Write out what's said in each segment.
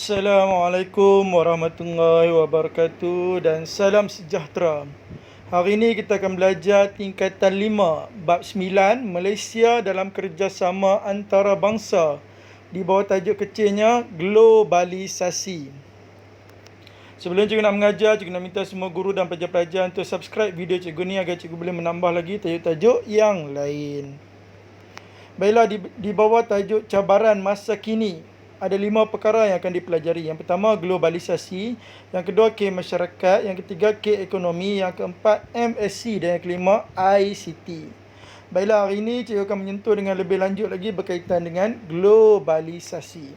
Assalamualaikum warahmatullahi wabarakatuh dan salam sejahtera. Hari ini kita akan belajar tingkatan 5, bab 9, Malaysia dalam kerjasama antarabangsa. Di bawah tajuk kecilnya globalisasi. Sebelum cikgu nak mengajar, cikgu nak minta semua guru dan pelajar-pelajar untuk subscribe video cikgu ni agar cikgu boleh menambah lagi tajuk-tajuk yang lain. Baiklah, di bawah tajuk cabaran masa kini, ada 5 perkara yang akan dipelajari. Yang pertama, globalisasi. Yang kedua, K masyarakat. Yang ketiga, K ekonomi. Yang keempat, MSc. Dan yang kelima, ICT. Baiklah, hari ini cikgu akan menyentuh dengan lebih lanjut lagi berkaitan dengan globalisasi.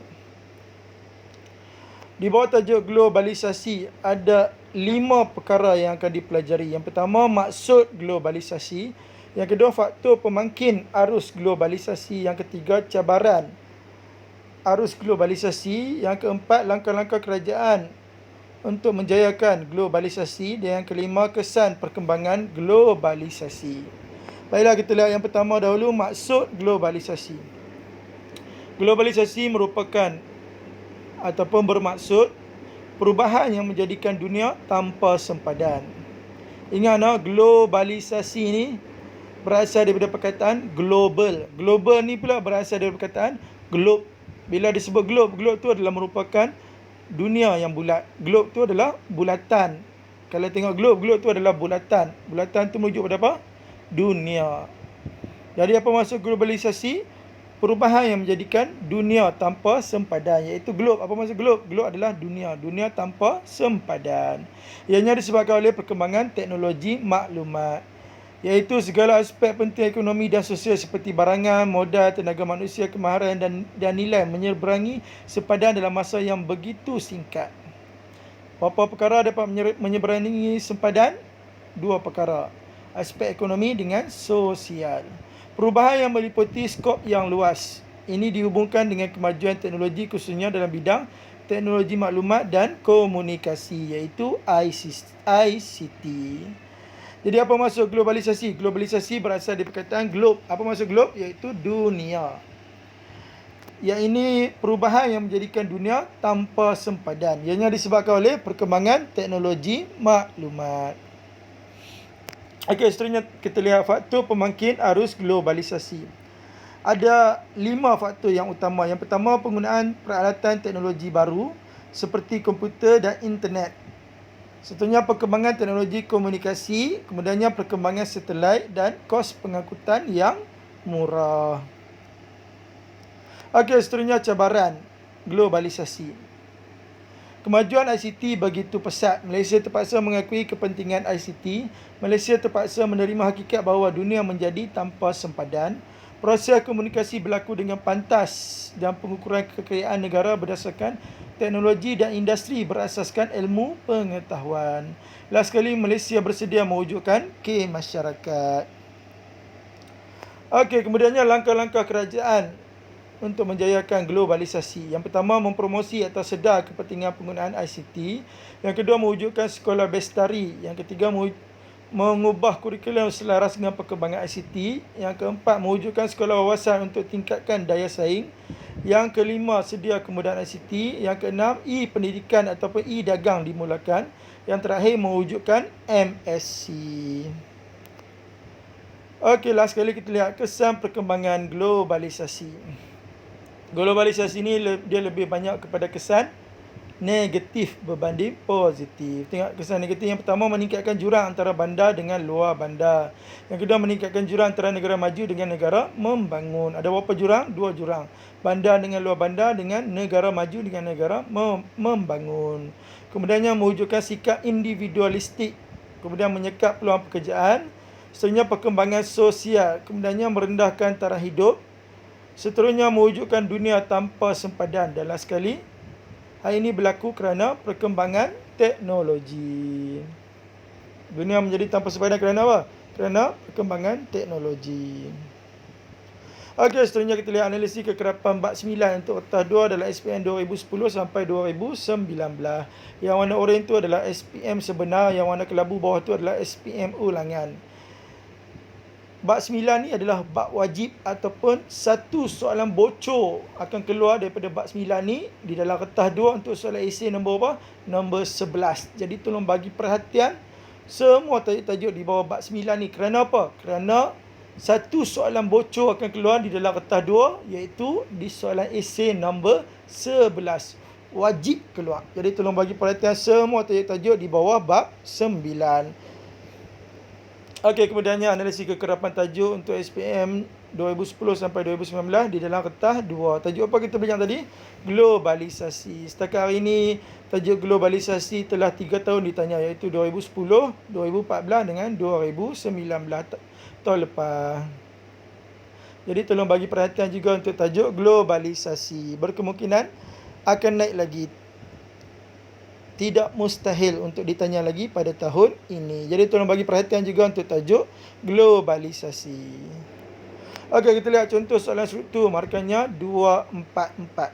Di bawah tajuk globalisasi, ada 5 perkara yang akan dipelajari. Yang pertama, maksud globalisasi. Yang kedua, faktor pemangkin arus globalisasi. Yang ketiga, cabaran arus globalisasi. Yang keempat, langkah-langkah kerajaan untuk menjayakan globalisasi. Dan yang kelima, kesan perkembangan globalisasi. Baiklah, kita lihat yang pertama dahulu, maksud globalisasi. Globalisasi merupakan ataupun bermaksud perubahan yang menjadikan dunia tanpa sempadan. Ingat, globalisasi ni berasal daripada perkataan global. Global ni pula berasal daripada perkataan globe. Bila disebut globe, globe tu adalah merupakan dunia yang bulat. Globe tu adalah bulatan. Kalau tengok globe, globe tu adalah bulatan. Bulatan tu merujuk pada apa? Dunia. Jadi apa maksud globalisasi? Perubahan yang menjadikan dunia tanpa sempadan, iaitu globe. Apa maksud globe? Globe adalah dunia. Dunia tanpa sempadan. Ianya disebabkan oleh perkembangan teknologi maklumat, iaitu segala aspek penting ekonomi dan sosial seperti barangan, modal, tenaga manusia, kemahiran dan nilai menyeberangi sempadan dalam masa yang begitu singkat. Berapa perkara dapat menyeberangi sempadan? 2 perkara. Aspek ekonomi dengan sosial. Perubahan yang meliputi skop yang luas. Ini dihubungkan dengan kemajuan teknologi khususnya dalam bidang teknologi maklumat dan komunikasi, iaitu ICT. Jadi apa maksud globalisasi? Globalisasi berasal dari perkataan globe. Apa maksud globe? Iaitu dunia. Yang ini perubahan yang menjadikan dunia tanpa sempadan. Ianya disebabkan oleh perkembangan teknologi maklumat. Okey, seterusnya kita lihat faktor pemangkin arus globalisasi. Ada 5 faktor yang utama. Yang pertama, penggunaan peralatan teknologi baru seperti komputer dan internet. Seterusnya, perkembangan teknologi komunikasi, kemudiannya perkembangan satelit dan kos pengangkutan yang murah. Okey, seterusnya cabaran globalisasi. Kemajuan ICT begitu pesat. Malaysia terpaksa mengakui kepentingan ICT. Malaysia terpaksa menerima hakikat bahawa dunia menjadi tanpa sempadan. Proses komunikasi berlaku dengan pantas dan pengukuran kekayaan negara berdasarkan teknologi dan industri berasaskan ilmu pengetahuan. Last sekali, Malaysia bersedia mewujudkan K masyarakat. Okey, kemudiannya langkah-langkah kerajaan untuk menjayakan globalisasi. Yang pertama, mempromosi atau sedar kepentingan penggunaan ICT. Yang kedua, mewujudkan sekolah bestari. Yang ketiga, mengubah kurikulum selaras dengan perkembangan ICT. Yang keempat, mewujudkan sekolah wawasan untuk tingkatkan daya saing. Yang kelima, sedia kemudahan ICT. Yang keenam, e-pendidikan ataupun e-dagang dimulakan. Yang terakhir, mewujudkan MSc. Okey, last sekali kita lihat kesan perkembangan globalisasi. Globalisasi ni dia lebih banyak kepada kesan negatif berbanding positif. Tengok kesan negatif. Yang pertama, meningkatkan jurang antara bandar dengan luar bandar. Yang kedua, meningkatkan jurang antara negara maju dengan negara membangun. Ada berapa jurang? 2 jurang. Bandar dengan luar bandar dengan negara maju dengan negara membangun. Kemudiannya, mewujudkan sikap individualistik. Kemudian, menyekat peluang pekerjaan. Seterusnya, perkembangan sosial. Kemudiannya, merendahkan taraf hidup. Seterusnya, mewujudkan dunia tanpa sempadan. Dan last sekali, hal ini berlaku kerana perkembangan teknologi. Dunia menjadi tanpa sempadan kerana apa? Kerana perkembangan teknologi. Okey, seterusnya kita lihat analisis kekerapan bab 9 untuk kertas 2 adalah SPM 2010 sampai 2019. Yang warna oranye itu adalah SPM sebenar, yang warna kelabu bawah itu adalah SPM ulangan. Bab 9 ni adalah bab wajib ataupun satu soalan bocor akan keluar daripada bab 9 ni di dalam kertas 2 untuk soalan esei nombor apa? Nombor 11. Jadi tolong bagi perhatian semua tajuk-tajuk di bawah bab 9 ni. Kerana apa? Kerana satu soalan bocor akan keluar di dalam kertas 2 iaitu di soalan esei nombor 11. Wajib keluar. Jadi tolong bagi perhatian semua tajuk-tajuk di bawah bab 9. Okey, kemudiannya analisis kekerapan tajuk untuk SPM 2010 sampai 2019 di dalam kertas 2. Tajuk apa kita bincang tadi? Globalisasi. Setakat hari ini, tajuk globalisasi telah 3 tahun ditanya, iaitu 2010, 2014 dengan 2019 tahun lepas. Jadi tolong bagi perhatian juga untuk tajuk globalisasi. Berkemungkinan akan naik lagi. Tidak mustahil untuk ditanya lagi pada tahun ini. Jadi tolong bagi perhatian juga untuk tajuk globalisasi. Okey, kita lihat contoh soalan struktur. Markahnya 244.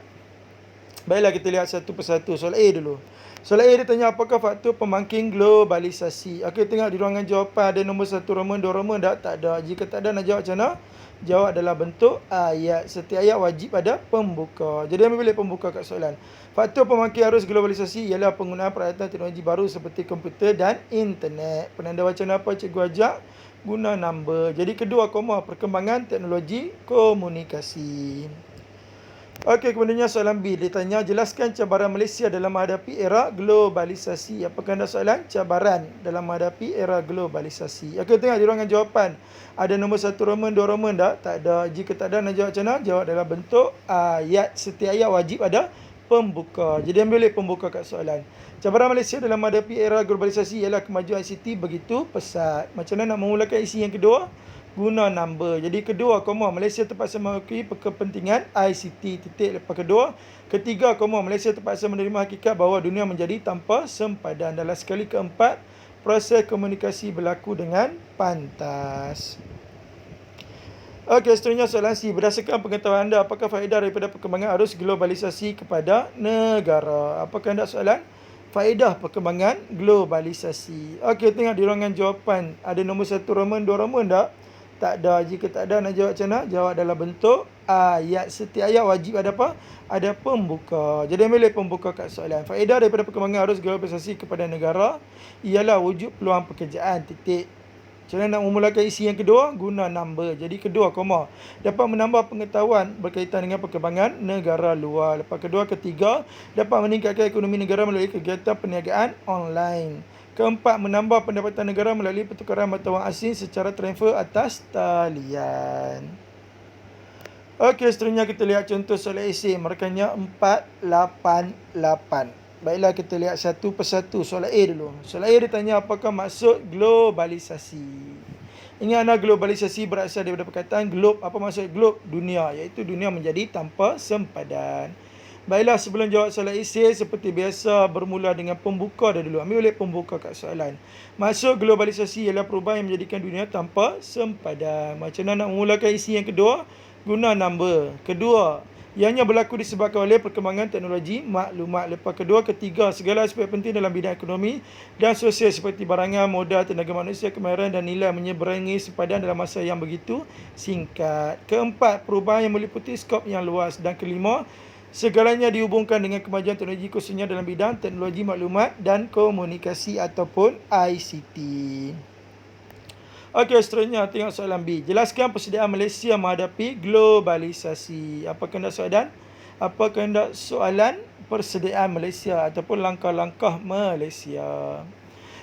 Baiklah, kita lihat satu persatu. Soalan A dulu. Soalan A ditanya apakah faktor pembangkit globalisasi. Okey, tengok di ruangan jawapan ada nombor 1 Roman, 2 Roman. Tak ada. Jika tak ada, nak jawab macam mana? Jawab adalah bentuk ayat. Setiap ayat wajib ada pembuka. Jadi ambil bilik pembuka kat soalan. Faktor pembangkit arus globalisasi ialah penggunaan peralatan teknologi baru seperti komputer dan internet. Penanda wacana apa cikgu ajak? Guna number. Jadi kedua koma perkembangan teknologi komunikasi. Okey, kemudiannya soalan B ditanya jelaskan cabaran Malaysia dalam menghadapi era globalisasi. Apakah anda soalan? Cabaran dalam menghadapi era globalisasi. Okey, tengok di ruangan jawapan. Ada nombor 1 Roman, 2 Roman tak? Tak ada. Jika tak ada, nak jawab macam mana? Jawab dalam bentuk ayat. Setiap ayat wajib ada pembuka. Jadi ambil pembuka kat soalan. Cabaran Malaysia dalam menghadapi era globalisasi ialah kemajuan ICT begitu pesat. Macam mana nak memulakan isi yang kedua? Guna number. Jadi kedua koma Malaysia terpaksa mengakui kepentingan ICT titik lepas kedua. Ketiga koma Malaysia terpaksa menerima hakikat bahawa dunia menjadi tanpa sempadan. Dalam sekali keempat, proses komunikasi berlaku dengan pantas. Okey, seterusnya soalan C. Berdasarkan pengetahuan anda, apakah faedah daripada perkembangan arus globalisasi kepada negara? Apakah anda soalan? Faedah perkembangan globalisasi. Okey, tengok di ruangan jawapan. Ada nombor 1 Roman, 2 Roman tak? Tak ada. Jika tak ada, nak jawab macam mana? Jawab dalam bentuk ayat. Setiap ayat wajib ada apa? Ada pembuka. Jadi ambil pembuka kat soalan. Faedah daripada perkembangan arus globalisasi kepada negara ialah wujud peluang pekerjaan titik. Macam mana nak memulakan isi yang kedua? Guna number. Jadi kedua koma. Dapat menambah pengetahuan berkaitan dengan perkembangan negara luar. Lepas kedua, ketiga. Dapat meningkatkan ekonomi negara melalui kegiatan perniagaan online. Keempat, menambah pendapatan negara melalui pertukaran mata wang asing secara transfer atas talian. Okey, seterusnya kita lihat contoh soalan esei. Markahnya 488. Baiklah, kita lihat satu persatu. Soalan A dulu. Soalan A ditanya apakah maksud globalisasi. Ingat anda globalisasi berasal daripada perkataan globe. Apa maksud globe? Dunia. Iaitu dunia menjadi tanpa sempadan. Baiklah, sebelum jawab soalan esei seperti biasa bermula dengan pembuka dah dulu. Ambil oleh pembuka kat soalan. Maksud globalisasi ialah perubahan yang menjadikan dunia tanpa sempadan. Macam mana nak memulakan isi yang kedua? Guna number. Kedua, ianya berlaku disebabkan oleh perkembangan teknologi maklumat. Lepas kedua, ketiga, segala aspek penting dalam bidang ekonomi dan sosial seperti barangan, modal, tenaga manusia, kemahiran dan nilai menyeberangi sempadan dalam masa yang begitu singkat. Keempat, perubahan yang meliputi skop yang luas. Dan kelima, segalanya dihubungkan dengan kemajuan teknologi khususnya dalam bidang teknologi maklumat dan komunikasi ataupun ICT. Okey, seterusnya tengok soalan B. Jelaskan persediaan Malaysia menghadapi globalisasi. Apa kehendak soalan? Apa kehendak soalan persediaan Malaysia ataupun langkah-langkah Malaysia?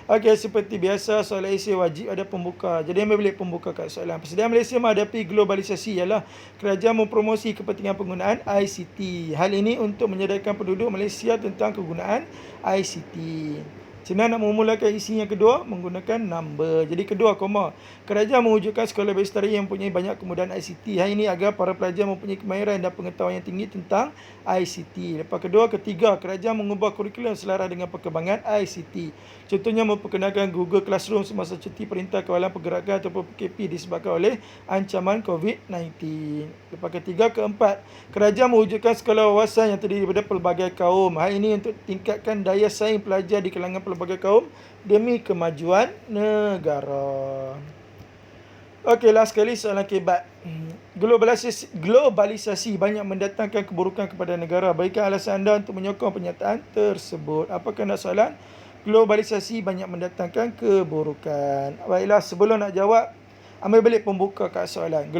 Okey, seperti biasa soalan esei wajib ada pembuka. Jadi ambil bilik pembuka kat soalan. Persediaan Malaysia menghadapi globalisasi ialah kerajaan mempromosi kepentingan penggunaan ICT. Hal ini untuk menyadarkan penduduk Malaysia tentang kegunaan ICT. Macam mana nak memulakan isi yang kedua? Menggunakan number. Jadi kedua koma. Kerajaan mewujudkan sekolah bestari yang mempunyai banyak kemudahan ICT. Hal ini agar para pelajar mempunyai kemahiran dan pengetahuan yang tinggi tentang ICT. Lepas kedua, ketiga, kerajaan mengubah kurikulum selaras dengan perkembangan ICT. Contohnya memperkenalkan Google Classroom semasa cuti Perintah Kawalan Pergerakan ataupun PKP disebabkan oleh ancaman COVID-19. Lepas ketiga, keempat, kerajaan mewujudkan sekolah wawasan yang terdiri daripada pelbagai kaum. Hal ini untuk tingkatkan daya saing pelajar di kalangan pelbagai kaum demi kemajuan negara. Okey, last sekali soalan kebat. Globalisasi banyak mendatangkan keburukan kepada negara. Berikan alasan anda untuk menyokong pernyataan tersebut. Apakah nak soalan? Globalisasi banyak mendatangkan keburukan. Baiklah, sebelum nak jawab, ambil balik pembuka kat soalan.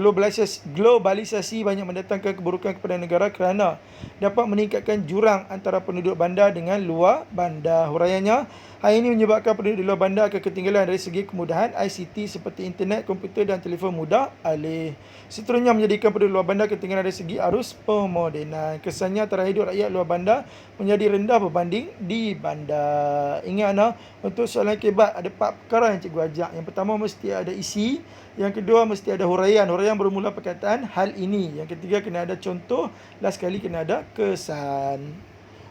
Globalisasi banyak mendatangkan keburukan kepada negara kerana dapat meningkatkan jurang antara penduduk bandar dengan luar bandar. Huraiannya, hal ini menyebabkan penduduk di luar bandar akan ketinggalan dari segi kemudahan ICT seperti internet, komputer dan telefon mudah alih. Seterusnya menjadikan penduduk luar bandar ketinggalan dari segi arus pemodenan. Kesannya taraf hidup rakyat luar bandar menjadi rendah berbanding di bandar. Ingat untuk soalan kebat ada 4 perkara yang cikgu ajak. Yang pertama mesti ada isi. Yang kedua mesti ada huraian. Huraian bermula perkataan hal ini. Yang ketiga kena ada contoh. Last sekali kena ada kesan.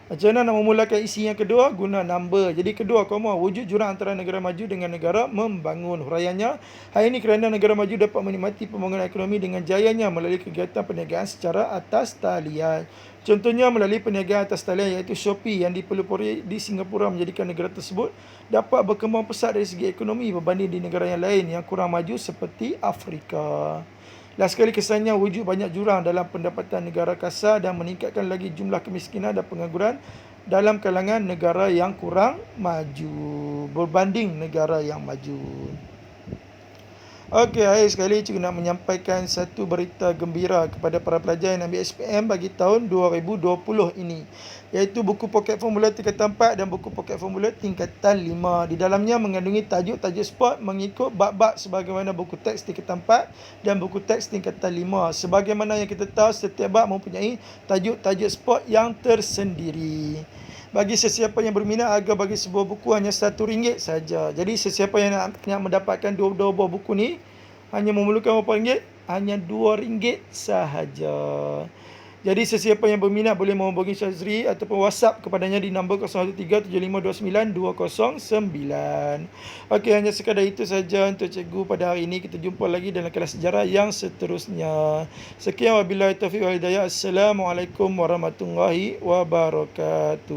Macam mana nak memulakan isi yang kedua? Guna number. Jadi kedua, koma, wujud jurang antara negara maju dengan negara membangun. Huraiannya, hal ini kerana negara maju dapat menikmati pembangunan ekonomi dengan jayanya melalui kegiatan perniagaan secara atas talian. Contohnya melalui perniagaan atas talian iaitu Shopee yang dipelopori di Singapura menjadikan negara tersebut dapat berkembang pesat dari segi ekonomi berbanding di negara yang lain yang kurang maju seperti Afrika. Last sekali kesannya wujud banyak jurang dalam pendapatan negara kasar dan meningkatkan lagi jumlah kemiskinan dan pengangguran dalam kalangan negara yang kurang maju berbanding negara yang maju. Okey, akhir sekali cikgu nak menyampaikan satu berita gembira kepada para pelajar yang ambil SPM bagi tahun 2020 ini, iaitu buku poket formula tingkatan 4 dan buku poket formula tingkatan 5. Di dalamnya mengandungi tajuk-tajuk sport mengikut bab-bab sebagaimana buku teks tingkatan 4 dan buku teks tingkatan 5. Sebagaimana yang kita tahu, setiap bab mempunyai tajuk-tajuk sport yang tersendiri. Bagi sesiapa yang berminat, harga bagi sebuah buku hanya RM1 saja. Jadi sesiapa yang nak mendapatkan dua buah buku ni hanya memerlukan berapa ringgit? Hanya RM2 sahaja. Jadi sesiapa yang berminat boleh menghubungi Syazri ataupun WhatsApp kepadanya di nombor 0137529209. Okey, hanya sekadar itu saja untuk cikgu pada hari ini. Kita jumpa lagi dalam kelas sejarah yang seterusnya. Sekian, wabillahi taufiq wal hidayah. Assalamualaikum warahmatullahi wabarakatuh.